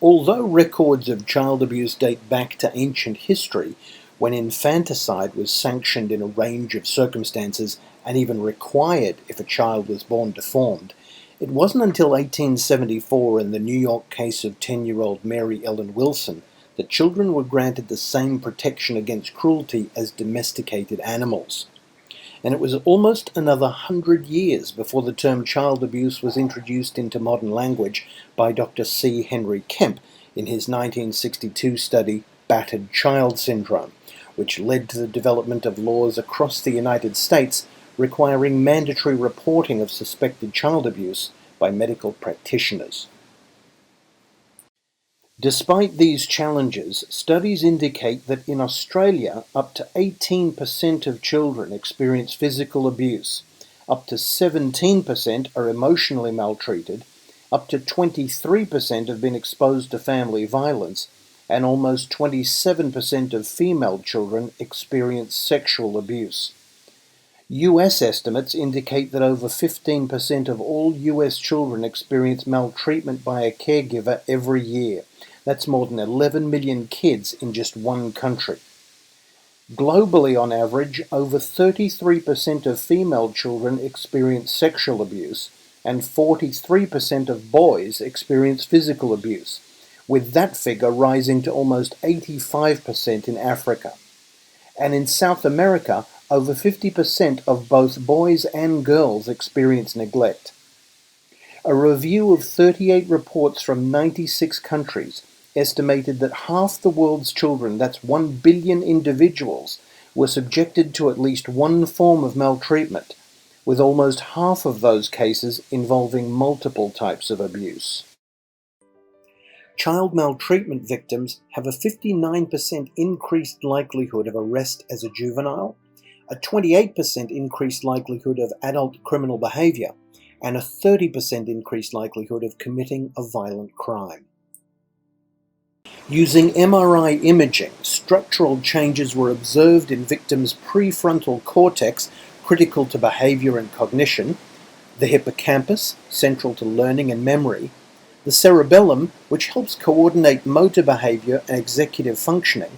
Although records of child abuse date back to ancient history, when infanticide was sanctioned in a range of circumstances and even required if a child was born deformed, it wasn't until 1874 in the New York case of 10-year-old Mary Ellen Wilson that children were granted the same protection against cruelty as domesticated animals. And it was almost another 100 years before the term child abuse was introduced into modern language by Dr. C. Henry Kemp in his 1962 study, Battered Child Syndrome, which led to the development of laws across the United States requiring mandatory reporting of suspected child abuse by medical practitioners. Despite these challenges, studies indicate that in Australia, up to 18% of children experience physical abuse, up to 17% are emotionally maltreated, up to 23% have been exposed to family violence, and almost 27% of female children experience sexual abuse. US estimates indicate that over 15% of all US children experience maltreatment by a caregiver every year. That's more than 11 million kids in just one country. Globally, on average, over 33% of female children experience sexual abuse, and 43% of boys experience physical abuse, with that figure rising to almost 85% in Africa. And in South America, over 50% of both boys and girls experience neglect. A review of 38 reports from 96 countries estimated that half the world's children, that's 1 billion individuals, were subjected to at least one form of maltreatment, with almost half of those cases involving multiple types of abuse. Child maltreatment victims have a 59% increased likelihood of arrest as a juvenile, a 28% increased likelihood of adult criminal behavior, and a 30% increased likelihood of committing a violent crime. Using MRI imaging, structural changes were observed in victims' prefrontal cortex, critical to behavior and cognition, the hippocampus, central to learning and memory, the cerebellum, which helps coordinate motor behavior and executive functioning,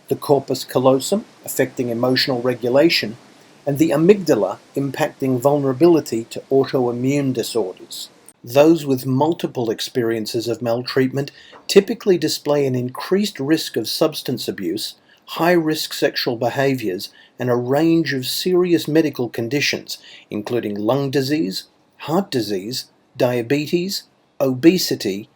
the corpus callosum, affecting emotional regulation, and the amygdala, impacting vulnerability to autoimmune disorders. Those with multiple experiences of maltreatment typically display an increased risk of substance abuse, high-risk sexual behaviors, and a range of serious medical conditions, including lung disease, heart disease, diabetes, obesity,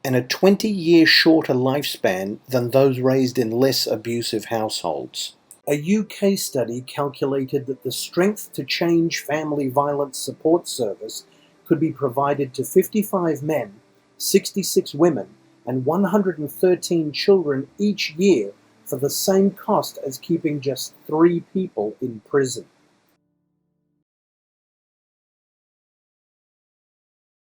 and a 20-year shorter lifespan than those raised in less abusive households. A UK study calculated that the Strength to Change Family Violence Support Service could be provided to 55 men, 66 women, and 113 children each year for the same cost as keeping just 3 people in prison.